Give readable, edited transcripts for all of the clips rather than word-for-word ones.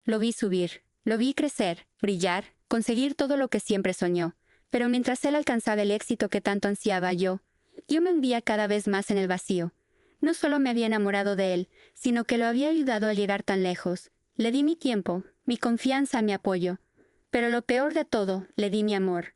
Lo vi subir, lo vi crecer, brillar, conseguir todo lo que siempre soñó. Pero mientras él alcanzaba el éxito que tanto ansiaba yo me hundía cada vez más en el vacío. No solo me había enamorado de él, sino que lo había ayudado a llegar tan lejos. Le di mi tiempo, mi confianza, mi apoyo. Pero lo peor de todo, le di mi amor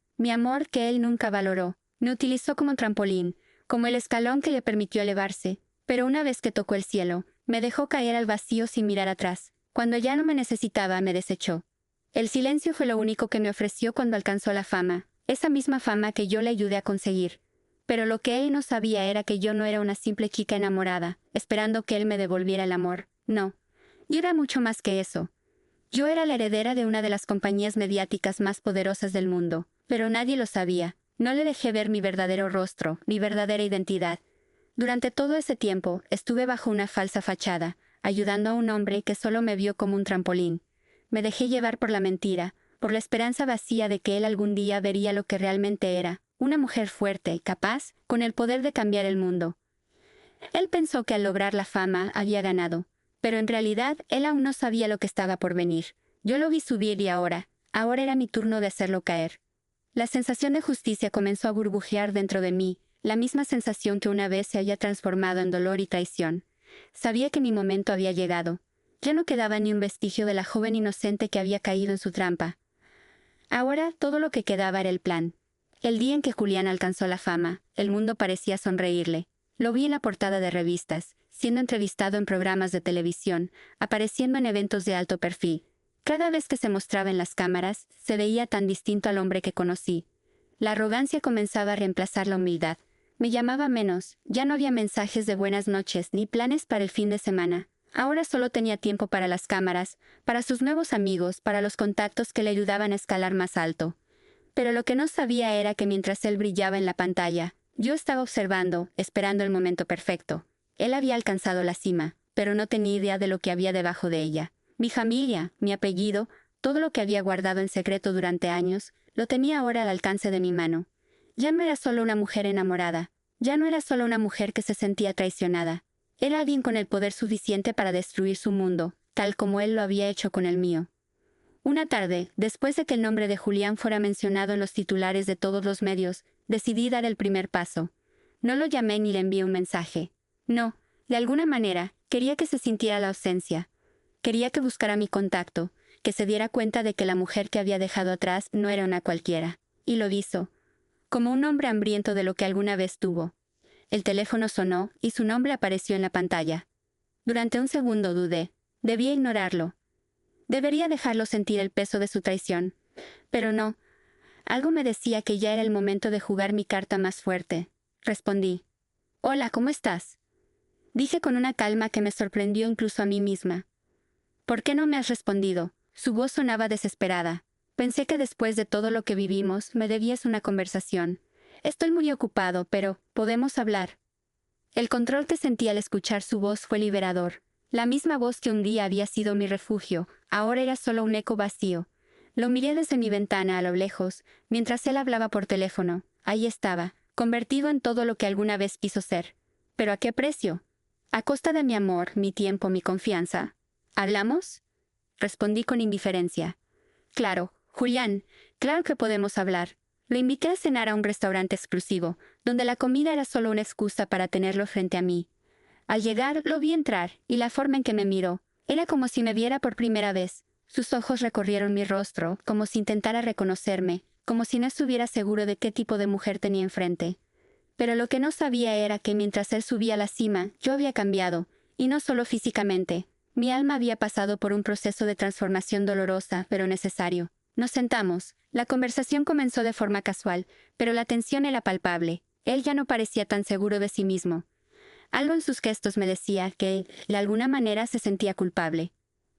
que él nunca valoró. Me utilizó como trampolín, como el escalón que le permitió elevarse. Pero una vez que tocó el cielo, me dejó caer al vacío sin mirar atrás. Cuando ya no me necesitaba, me desechó. El silencio fue lo único que me ofreció cuando alcanzó la fama, esa misma fama que yo le ayudé a conseguir. Pero lo que él no sabía era que yo no era una simple chica enamorada, esperando que él me devolviera el amor. No. Yo era mucho más que eso. Yo era la heredera de una de las compañías mediáticas más poderosas del mundo, pero nadie lo sabía. No le dejé ver mi verdadero rostro, mi verdadera identidad. Durante todo ese tiempo, estuve bajo una falsa fachada, ayudando a un hombre que solo me vio como un trampolín. Me dejé llevar por la mentira, por la esperanza vacía de que él algún día vería lo que realmente era, una mujer fuerte, capaz, con el poder de cambiar el mundo. Él pensó que al lograr la fama había ganado, pero en realidad él aún no sabía lo que estaba por venir. Yo lo vi subir y ahora era mi turno de hacerlo caer. La sensación de justicia comenzó a burbujear dentro de mí, la misma sensación que una vez se había transformado en dolor y traición. Sabía que mi momento había llegado. Ya no quedaba ni un vestigio de la joven inocente que había caído en su trampa. Ahora todo lo que quedaba era el plan. El día en que Julián alcanzó la fama, el mundo parecía sonreírle. Lo vi en la portada de revistas, siendo entrevistado en programas de televisión, apareciendo en eventos de alto perfil. Cada vez que se mostraba en las cámaras, se veía tan distinto al hombre que conocí. La arrogancia comenzaba a reemplazar la humildad. Me llamaba menos, ya no había mensajes de buenas noches ni planes para el fin de semana. Ahora solo tenía tiempo para las cámaras, para sus nuevos amigos, para los contactos que le ayudaban a escalar más alto. Pero lo que no sabía era que mientras él brillaba en la pantalla, yo estaba observando, esperando el momento perfecto. Él había alcanzado la cima, pero no tenía idea de lo que había debajo de ella. Mi familia, mi apellido, todo lo que había guardado en secreto durante años, lo tenía ahora al alcance de mi mano. Ya no era solo una mujer enamorada, ya no era solo una mujer que se sentía traicionada. Era alguien con el poder suficiente para destruir su mundo, tal como él lo había hecho con el mío. Una tarde, después de que el nombre de Julián fuera mencionado en los titulares de todos los medios, decidí dar el primer paso. No lo llamé ni le envié un mensaje. No, de alguna manera, quería que se sintiera la ausencia. Quería que buscara mi contacto, que se diera cuenta de que la mujer que había dejado atrás no era una cualquiera. Y lo hizo. Como un hombre hambriento de lo que alguna vez tuvo. El teléfono sonó y su nombre apareció en la pantalla. Durante un segundo dudé. Debía ignorarlo. Debería dejarlo sentir el peso de su traición. Pero no. Algo me decía que ya era el momento de jugar mi carta más fuerte. Respondí. Hola, ¿cómo estás? Dije con una calma que me sorprendió incluso a mí misma. ¿Por qué no me has respondido? Su voz sonaba desesperada. Pensé que después de todo lo que vivimos, me debías una conversación. Estoy muy ocupado, pero ¿podemos hablar? El control que sentí al escuchar su voz fue liberador. La misma voz que un día había sido mi refugio, ahora era solo un eco vacío. Lo miré desde mi ventana a lo lejos, mientras él hablaba por teléfono. Ahí estaba, convertido en todo lo que alguna vez quiso ser. ¿Pero a qué precio? A costa de mi amor, mi tiempo, mi confianza. ¿Hablamos? Respondí con indiferencia. Claro, Julián, claro que podemos hablar. Lo invité a cenar a un restaurante exclusivo, donde la comida era solo una excusa para tenerlo frente a mí. Al llegar, lo vi entrar, y la forma en que me miró, era como si me viera por primera vez. Sus ojos recorrieron mi rostro, como si intentara reconocerme, como si no estuviera seguro de qué tipo de mujer tenía enfrente. Pero lo que no sabía era que mientras él subía a la cima, yo había cambiado, y no solo físicamente. Mi alma había pasado por un proceso de transformación dolorosa, pero necesario. Nos sentamos. La conversación comenzó de forma casual, pero la tensión era palpable. Él ya no parecía tan seguro de sí mismo. Algo en sus gestos me decía que, de alguna manera, se sentía culpable.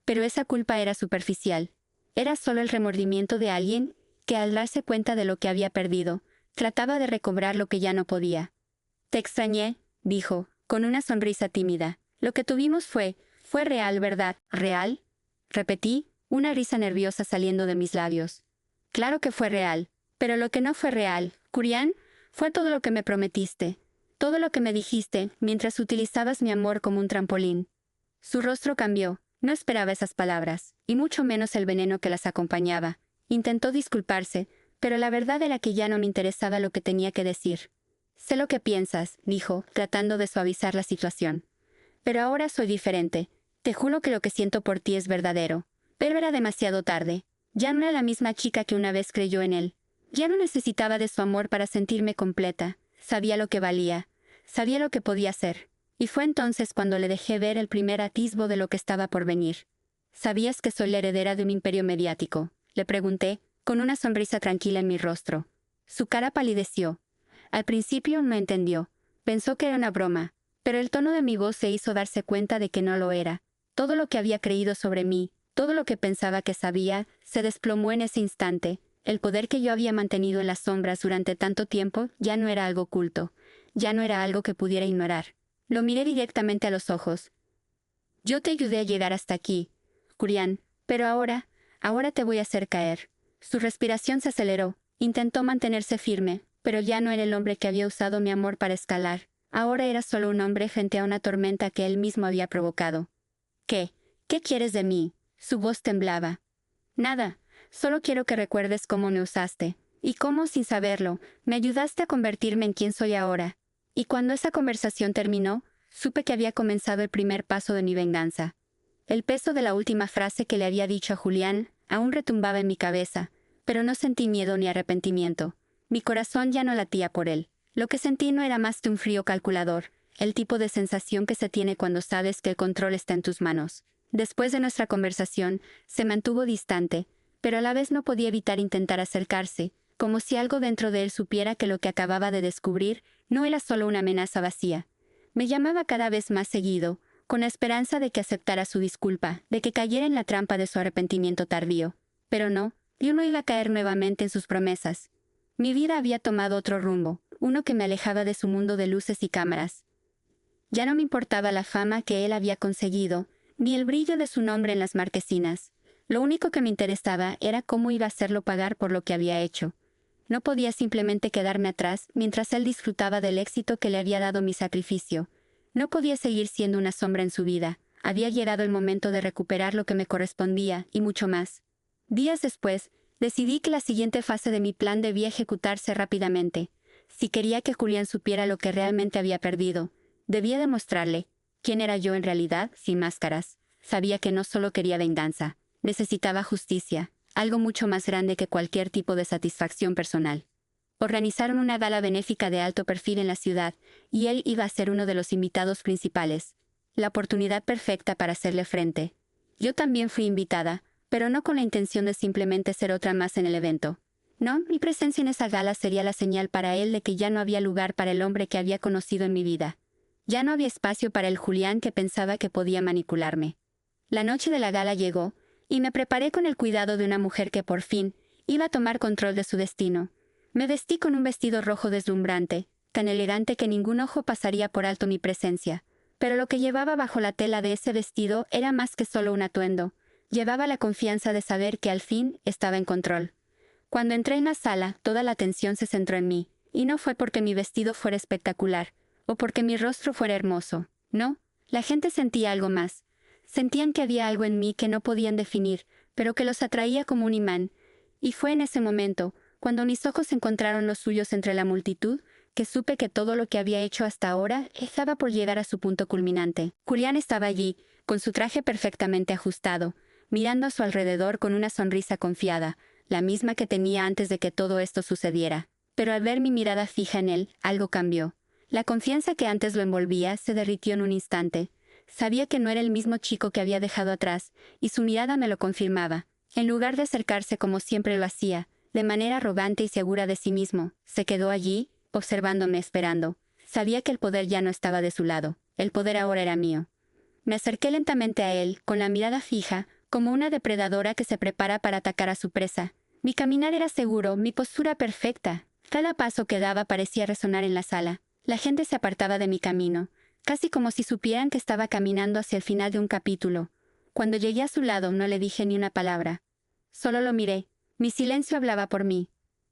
Pero esa culpa era superficial. Era solo el remordimiento de alguien que, al darse cuenta de lo que había perdido, trataba de recobrar lo que ya no podía. «Te extrañé», dijo, con una sonrisa tímida. «Lo que tuvimos fue real, ¿verdad?» «¿Real?», repetí, una risa nerviosa saliendo de mis labios. «Claro que fue real. Pero lo que no fue real, Julián, fue todo lo que me prometiste. Todo lo que me dijiste mientras utilizabas mi amor como un trampolín». Su rostro cambió. No esperaba esas palabras, y mucho menos el veneno que las acompañaba. Intentó disculparse, pero la verdad era que ya no me interesaba lo que tenía que decir. «Sé lo que piensas», dijo, tratando de suavizar la situación. «Pero ahora soy diferente. Te juro que lo que siento por ti es verdadero». Pero era demasiado tarde. Ya no era la misma chica que una vez creyó en él. Ya no necesitaba de su amor para sentirme completa. Sabía lo que valía. Sabía lo que podía hacer. Y fue entonces cuando le dejé ver el primer atisbo de lo que estaba por venir. «¿Sabías que soy la heredera de un imperio mediático?», le pregunté, con una sonrisa tranquila en mi rostro. Su cara palideció. Al principio no entendió. Pensó que era una broma, pero el tono de mi voz se hizo darse cuenta de que no lo era. Todo lo que había creído sobre mí, todo lo que pensaba que sabía, se desplomó en ese instante. El poder que yo había mantenido en las sombras durante tanto tiempo ya no era algo oculto, ya no era algo que pudiera ignorar. Lo miré directamente a los ojos. «Yo te ayudé a llegar hasta aquí, Julián, pero ahora te voy a hacer caer». Su respiración se aceleró. Intentó mantenerse firme, pero ya no era el hombre que había usado mi amor para escalar. Ahora era solo un hombre frente a una tormenta que él mismo había provocado. «¿Qué? ¿Qué quieres de mí?». Su voz temblaba. «Nada. Solo quiero que recuerdes cómo me usaste, y cómo, sin saberlo, me ayudaste a convertirme en quien soy ahora». Y cuando esa conversación terminó, supe que había comenzado el primer paso de mi venganza. El peso de la última frase que le había dicho a Julián aún retumbaba en mi cabeza, pero no sentí miedo ni arrepentimiento. Mi corazón ya no latía por él. Lo que sentí no era más que un frío calculador, el tipo de sensación que se tiene cuando sabes que el control está en tus manos. Después de nuestra conversación, se mantuvo distante, pero a la vez no podía evitar intentar acercarse, como si algo dentro de él supiera que lo que acababa de descubrir no era solo una amenaza vacía. Me llamaba cada vez más seguido, con la esperanza de que aceptara su disculpa, de que cayera en la trampa de su arrepentimiento tardío. Pero no, yo no iba a caer nuevamente en sus promesas. Mi vida había tomado otro rumbo, uno que me alejaba de su mundo de luces y cámaras. Ya no me importaba la fama que él había conseguido, ni el brillo de su nombre en las marquesinas. Lo único que me interesaba era cómo iba a hacerlo pagar por lo que había hecho. No podía simplemente quedarme atrás mientras él disfrutaba del éxito que le había dado mi sacrificio. No podía seguir siendo una sombra en su vida. Había llegado el momento de recuperar lo que me correspondía y mucho más. Días después, decidí que la siguiente fase de mi plan debía ejecutarse rápidamente. Si quería que Julián supiera lo que realmente había perdido, debía demostrarle quién era yo en realidad, sin máscaras. Sabía que no solo quería venganza, necesitaba justicia, algo mucho más grande que cualquier tipo de satisfacción personal. Organizaron una gala benéfica de alto perfil en la ciudad, y él iba a ser uno de los invitados principales. La oportunidad perfecta para hacerle frente. Yo también fui invitada, pero no con la intención de simplemente ser otra más en el evento. No, mi presencia en esa gala sería la señal para él de que ya no había lugar para el hombre que había conocido en mi vida. Ya no había espacio para el Julián que pensaba que podía manipularme. La noche de la gala llegó, y me preparé con el cuidado de una mujer que por fin iba a tomar control de su destino. Me vestí con un vestido rojo deslumbrante, tan elegante que ningún ojo pasaría por alto mi presencia. Pero lo que llevaba bajo la tela de ese vestido era más que solo un atuendo. Llevaba la confianza de saber que al fin estaba en control. Cuando entré en la sala, toda la atención se centró en mí, y no fue porque mi vestido fuera espectacular, o porque mi rostro fuera hermoso. No, la gente sentía algo más. Sentían que había algo en mí que no podían definir, pero que los atraía como un imán. Y fue en ese momento, cuando mis ojos encontraron los suyos entre la multitud, que supe que todo lo que había hecho hasta ahora estaba por llegar a su punto culminante. Julián estaba allí, con su traje perfectamente ajustado, mirando a su alrededor con una sonrisa confiada, la misma que tenía antes de que todo esto sucediera. Pero al ver mi mirada fija en él, algo cambió. La confianza que antes lo envolvía se derritió en un instante. Sabía que no era el mismo chico que había dejado atrás, y su mirada me lo confirmaba. En lugar de acercarse como siempre lo hacía, de manera arrogante y segura de sí mismo, se quedó allí, observándome esperando. Sabía que el poder ya no estaba de su lado. El poder ahora era mío. Me acerqué lentamente a él, con la mirada fija, como una depredadora que se prepara para atacar a su presa. Mi caminar era seguro, mi postura perfecta. Cada paso que daba parecía resonar en la sala. La gente se apartaba de mi camino, casi como si supieran que estaba caminando hacia el final de un capítulo. Cuando llegué a su lado no le dije ni una palabra. Solo lo miré. Mi silencio hablaba por mí.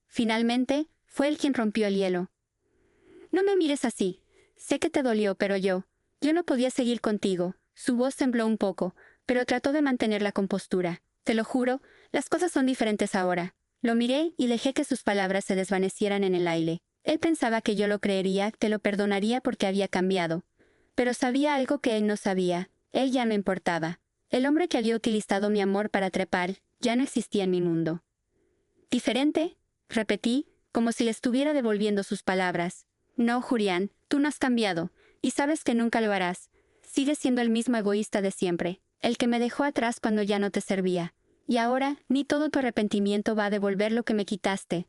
Finalmente, fue él quien rompió el hielo. «No me mires así. Sé que te dolió, pero yo no podía seguir contigo». Su voz tembló un poco, pero trató de mantener la compostura. Te lo juro, las cosas son diferentes ahora. Lo miré y dejé que sus palabras se desvanecieran en el aire. Él pensaba que yo lo creería, que lo perdonaría porque había cambiado. Pero sabía algo que él no sabía. Él ya no importaba. El hombre que había utilizado mi amor para trepar ya no existía en mi mundo. ¿Diferente? Repetí, como si le estuviera devolviendo sus palabras. No, Julián, tú no has cambiado, y sabes que nunca lo harás. Sigues siendo el mismo egoísta de siempre, el que me dejó atrás cuando ya no te servía. Y ahora, ni todo tu arrepentimiento va a devolver lo que me quitaste.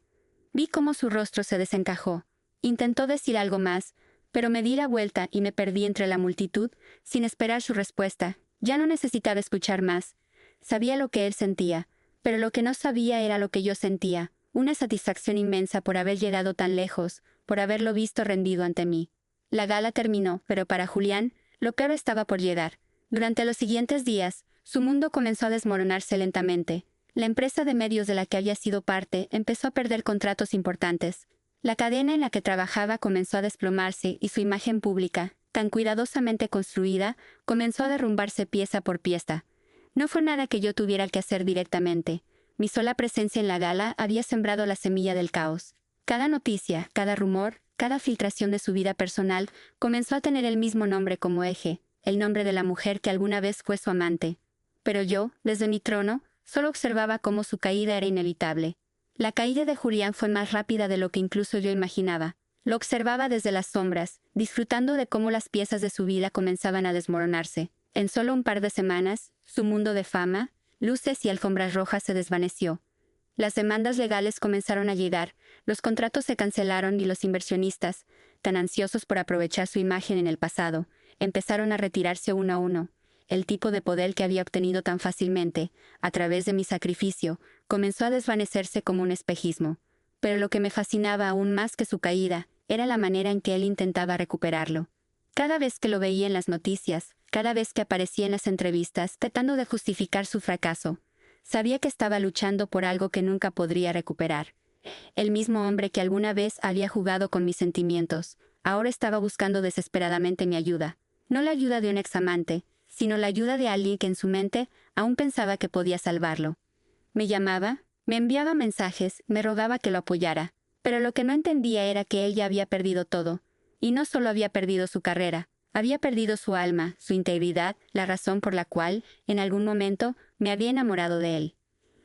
Vi cómo su rostro se desencajó. Intentó decir algo más, pero me di la vuelta y me perdí entre la multitud, sin esperar su respuesta. Ya no necesitaba escuchar más. Sabía lo que él sentía, pero lo que no sabía era lo que yo sentía, una satisfacción inmensa por haber llegado tan lejos, por haberlo visto rendido ante mí. La gala terminó, pero para Julián, lo peor estaba por llegar. Durante los siguientes días, su mundo comenzó a desmoronarse lentamente. La empresa de medios de la que había sido parte empezó a perder contratos importantes. La cadena en la que trabajaba comenzó a desplomarse y su imagen pública, tan cuidadosamente construida, comenzó a derrumbarse pieza por pieza. No fue nada que yo tuviera que hacer directamente. Mi sola presencia en la gala había sembrado la semilla del caos. Cada noticia, cada rumor, cada filtración de su vida personal comenzó a tener el mismo nombre como eje, el nombre de la mujer que alguna vez fue su amante. Pero yo, desde mi trono, solo observaba cómo su caída era inevitable. La caída de Julián fue más rápida de lo que incluso yo imaginaba. Lo observaba desde las sombras, disfrutando de cómo las piezas de su vida comenzaban a desmoronarse. En solo un par de semanas, su mundo de fama, luces y alfombras rojas se desvaneció. Las demandas legales comenzaron a llegar, los contratos se cancelaron y los inversionistas, tan ansiosos por aprovechar su imagen en el pasado, empezaron a retirarse uno a uno. El tipo de poder que había obtenido tan fácilmente, a través de mi sacrificio, comenzó a desvanecerse como un espejismo. Pero lo que me fascinaba aún más que su caída, era la manera en que él intentaba recuperarlo. Cada vez que lo veía en las noticias, cada vez que aparecía en las entrevistas tratando de justificar su fracaso, sabía que estaba luchando por algo que nunca podría recuperar. El mismo hombre que alguna vez había jugado con mis sentimientos, ahora estaba buscando desesperadamente mi ayuda. No la ayuda de un examante, sino la ayuda de alguien que en su mente aún pensaba que podía salvarlo. Me llamaba, me enviaba mensajes, me rogaba que lo apoyara, pero lo que no entendía era que él ya había perdido todo. Y no solo había perdido su carrera, había perdido su alma, su integridad, la razón por la cual, en algún momento, me había enamorado de él.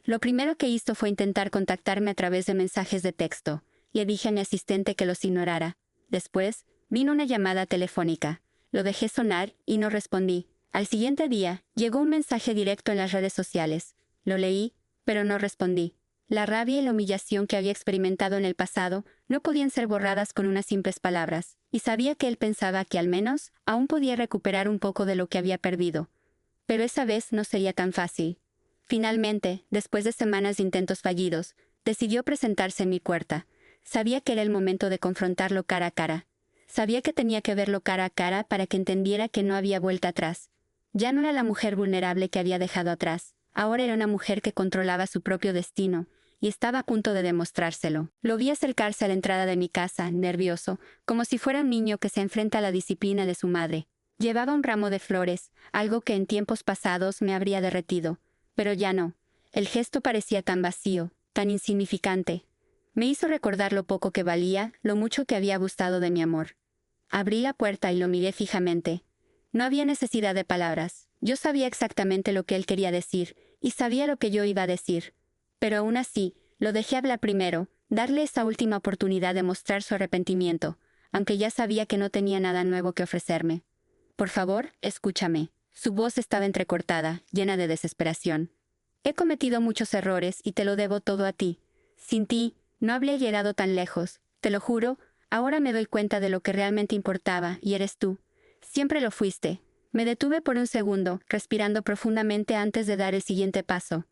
Lo primero que hizo fue intentar contactarme a través de mensajes de texto. Le dije a mi asistente que los ignorara. Después, vino una llamada telefónica. Lo dejé sonar y no respondí. Al siguiente día, llegó un mensaje directo en las redes sociales. Lo leí, pero no respondí. La rabia y la humillación que había experimentado en el pasado no podían ser borradas con unas simples palabras, y sabía que él pensaba que al menos aún podía recuperar un poco de lo que había perdido. Pero esa vez no sería tan fácil. Finalmente, después de semanas de intentos fallidos, decidió presentarse en mi puerta. Sabía que era el momento de confrontarlo cara a cara. Sabía que tenía que verlo cara a cara para que entendiera que no había vuelta atrás. Ya no era la mujer vulnerable que había dejado atrás. Ahora era una mujer que controlaba su propio destino, y estaba a punto de demostrárselo. Lo vi acercarse a la entrada de mi casa, nervioso, como si fuera un niño que se enfrenta a la disciplina de su madre. Llevaba un ramo de flores, algo que en tiempos pasados me habría derretido. Pero ya no. El gesto parecía tan vacío, tan insignificante. Me hizo recordar lo poco que valía, lo mucho que había gustado de mi amor. Abrí la puerta y lo miré fijamente. No había necesidad de palabras. Yo sabía exactamente lo que él quería decir, y sabía lo que yo iba a decir. Pero aún así, lo dejé hablar primero, darle esa última oportunidad de mostrar su arrepentimiento, aunque ya sabía que no tenía nada nuevo que ofrecerme. Por favor, escúchame. Su voz estaba entrecortada, llena de desesperación. He cometido muchos errores y te lo debo todo a ti. Sin ti, no habría llegado tan lejos. Te lo juro, ahora me doy cuenta de lo que realmente importaba, y eres tú. Siempre lo fuiste. Me detuve por un segundo, respirando profundamente antes de dar el siguiente paso.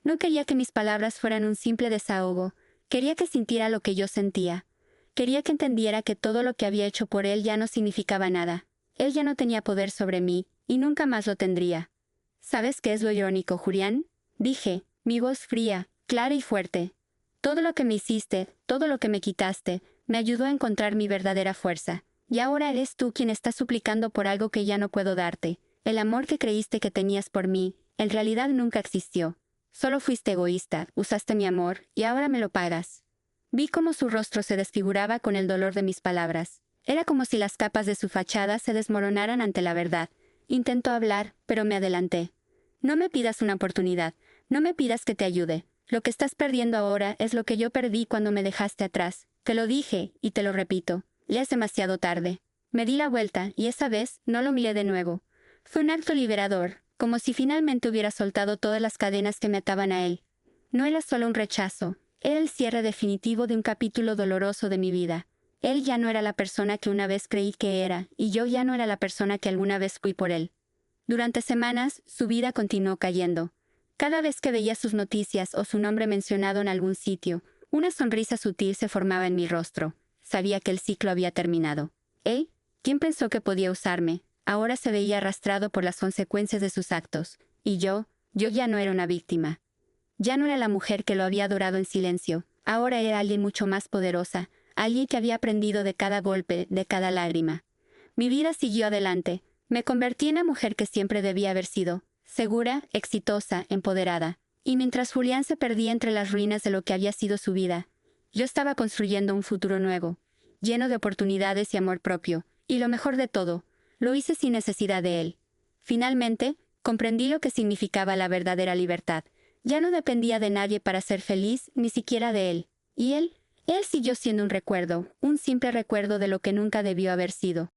No quería que mis palabras fueran un simple desahogo. Quería que sintiera lo que yo sentía. Quería que entendiera que todo lo que había hecho por él ya no significaba nada. Él ya no tenía poder sobre mí, y nunca más lo tendría. ¿Sabes qué es lo irónico, Julián? Dije, mi voz fría, clara y fuerte. Todo lo que me hiciste, todo lo que me quitaste, me ayudó a encontrar mi verdadera fuerza. Y ahora eres tú quien está suplicando por algo que ya no puedo darte. El amor que creíste que tenías por mí, en realidad nunca existió. Solo fuiste egoísta, usaste mi amor, y ahora me lo pagas. Vi cómo su rostro se desfiguraba con el dolor de mis palabras. Era como si las capas de su fachada se desmoronaran ante la verdad. Intentó hablar, pero me adelanté. No me pidas una oportunidad, no me pidas que te ayude. Lo que estás perdiendo ahora es lo que yo perdí cuando me dejaste atrás. Te lo dije, y te lo repito. Ya es demasiado tarde. Me di la vuelta, y esa vez no lo miré de nuevo. Fue un acto liberador, como si finalmente hubiera soltado todas las cadenas que me ataban a él. No era solo un rechazo, era el cierre definitivo de un capítulo doloroso de mi vida. Él ya no era la persona que una vez creí que era, y yo ya no era la persona que alguna vez fui por él. Durante semanas, su vida continuó cayendo. Cada vez que veía sus noticias o su nombre mencionado en algún sitio, una sonrisa sutil se formaba en mi rostro. Sabía que el ciclo había terminado. ¿Eh? ¿Quién pensó que podía usarme? Ahora se veía arrastrado por las consecuencias de sus actos. Y yo ya no era una víctima. Ya no era la mujer que lo había adorado en silencio. Ahora era alguien mucho más poderosa, alguien que había aprendido de cada golpe, de cada lágrima. Mi vida siguió adelante. Me convertí en la mujer que siempre debía haber sido, segura, exitosa, empoderada. Y mientras Julián se perdía entre las ruinas de lo que había sido su vida, yo estaba construyendo un futuro nuevo, lleno de oportunidades y amor propio. Y lo mejor de todo, lo hice sin necesidad de él. Finalmente, comprendí lo que significaba la verdadera libertad. Ya no dependía de nadie para ser feliz, ni siquiera de él. Y él siguió siendo un recuerdo, un simple recuerdo de lo que nunca debió haber sido.